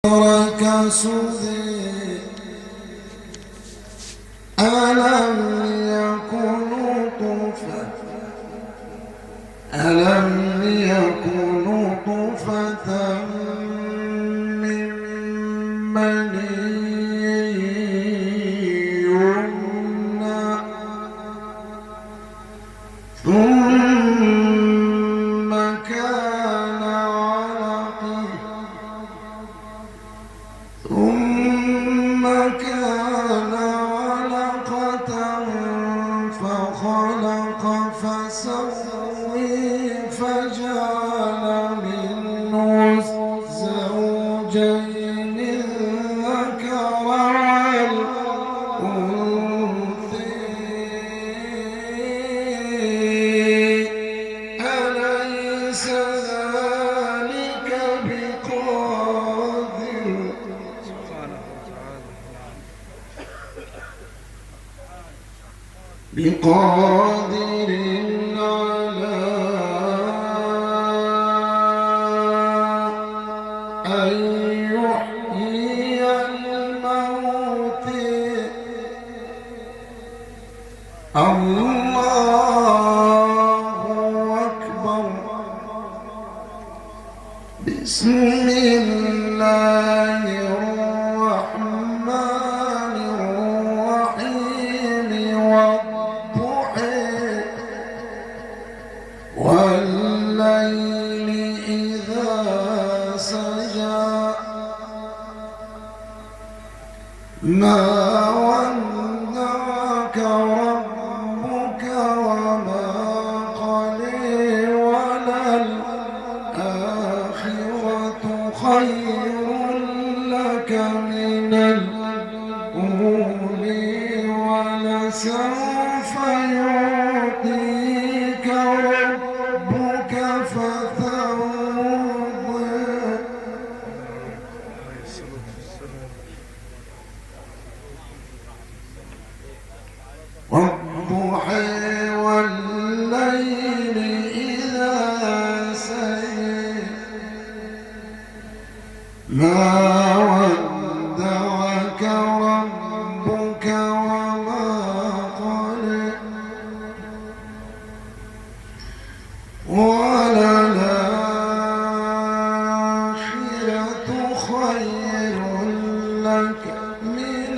ترك سدي ألم يكن طفة من مني يمنى ثم كان علقة فخلق فسوي فجعل منه الزوجين الذكر والأنثى أليس ذلك بقادر على أن يحيي الموت الله أكبر بسم الله الرحمن الرحيم والليل إذا سجى ما ودعك ربك وما قلى وللآخرة خير لك من الأولى ولسوف يعطيك ربك فترضى والضحى والليل إذا سجى ما ودعك ربك وما قلى وللآخرة خير لك من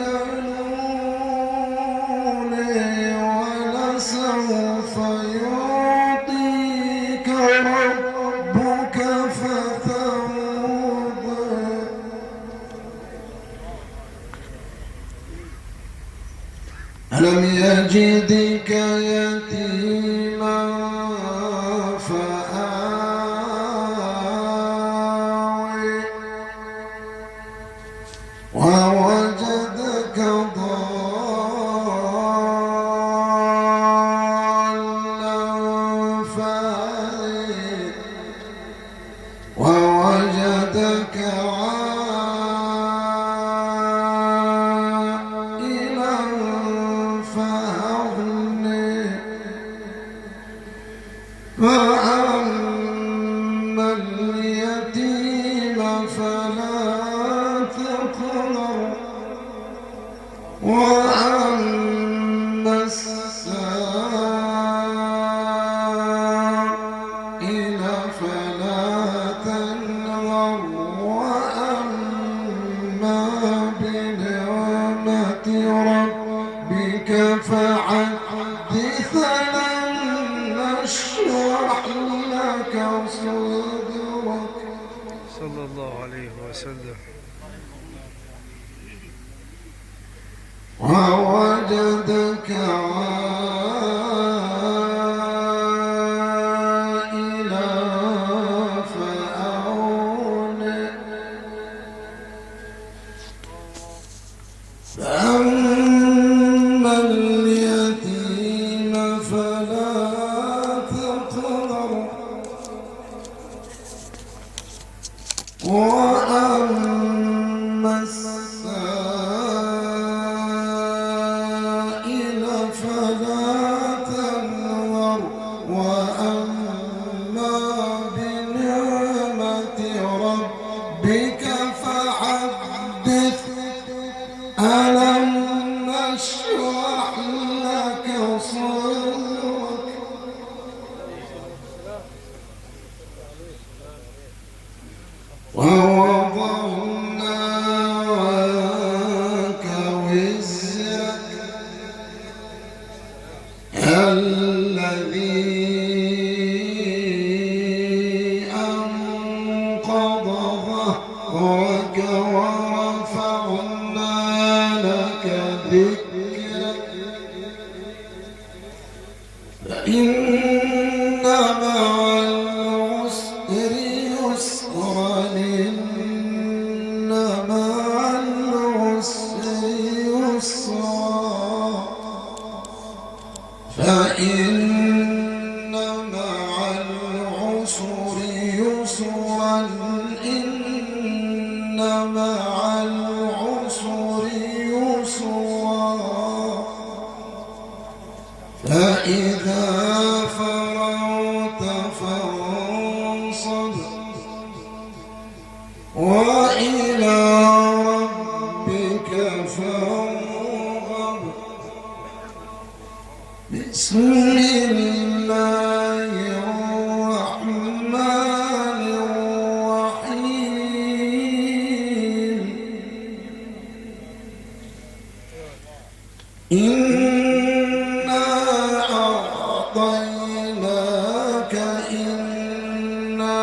الأولى ولسوف يعطيك ربك فترضى ألم يجدك يتيما فآوى ووجدك ضالا فهدى ووجدك عائلا فأغنى فأما اليتيم فلا تقهر وأما السائل فلا تنهر وأما بنعمة ربك فحدث ألم نشرح لك صدرك صلى الله عليه وسلم. ووجدك عائلا فأغنى فأما اليتيم فلا تقهر وأما السائل فلا لك ورفعنا لك ذكرك فإن مع العسر يسرا إن مع العسر يسرا فإن مع العسر يسرا إن مع العسر يسرا فإذا فرغت فانصب وإلى ربك فارغب بسم الله الرحمن الرحيم إنا أعطيناك إنا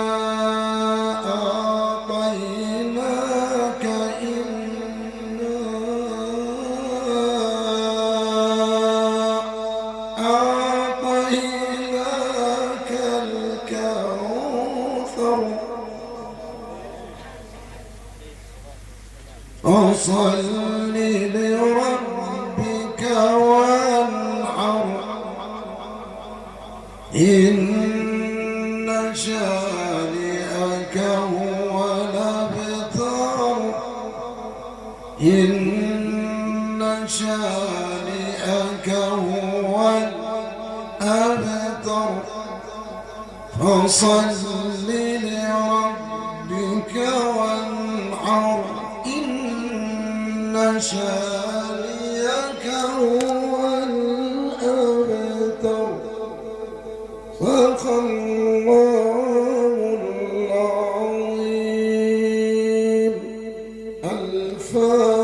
أعطيناك إنا أعطيناك الكوثر فصل لربك وانحر إن شانئك هو الأبتر إن شانئك هو الأبتر فصل لربك وانحر إن شانئك هو الأبتر صدق الله العظيم الفاتحة.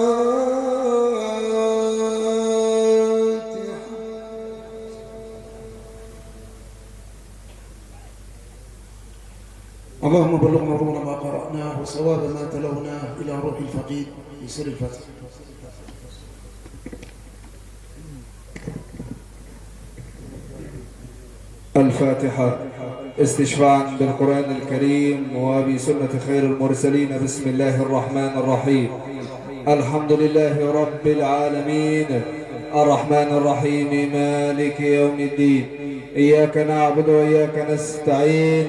اللهم بلغنا نور ما قرأناه وصواب ما تلوناه إلى روح الفقيد بسر الفاتحة. الفاتحة استشفاعا بالقرآن الكريم وبسنة خير المرسلين. بسم الله الرحمن الرحيم. الحمد لله رب العالمين الرحمن الرحيم مالك يوم الدين. إياك نعبد وإياك نستعين.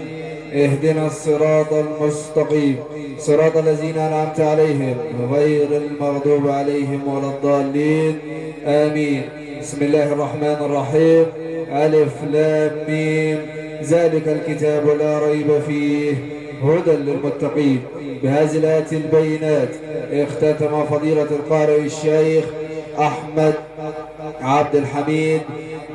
اهدنا الصراط المستقيم صراط الذين أنعمت عليهم غير المغضوب عليهم ولا الضالين آمين. بسم الله الرحمن الرحيم. ألف لام ميم ذلك الكتاب لا ريب فيه هدى للمتقين. بهذه الآيات البينات اختتم فضيلة القارئ الشيخ أحمد عبد الحميد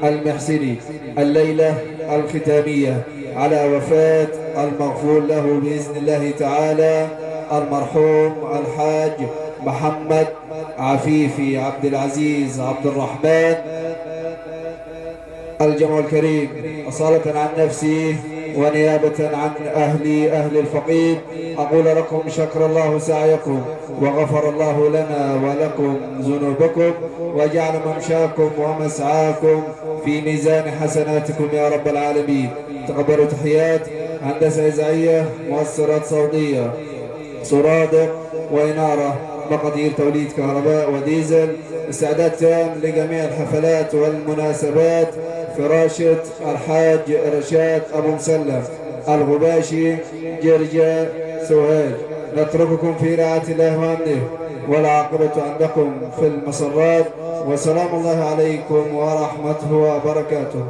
المحسني الليلة الختامية على وفاة المغفور له بإذن الله تعالى المرحوم الحاج محمد عفيفي عبد العزيز عبد الرحمن. الجمع الكريم أصالة عن نفسي ونيابة عن أهل الفقيد أقول لكم شكر الله سعيكم وغفر الله لنا ولكم ذنوبكم وجعل ممشاكم ومسعاكم في ميزان حسناتكم يا رب العالمين. تقبلوا تحيات هندسة إذاعية مؤثرات صوتية سرادق وإنارة مقادير توليد كهرباء وديزل. استعداد تام لجميع الحفلات والمناسبات. فراشة الحاج رشاد أبو مسلم الغباشي جرجا سوهاج. نترككم في رعاية الله وأمنه والعاقبة عندكم في المسرات. وسلام الله عليكم ورحمته وبركاته.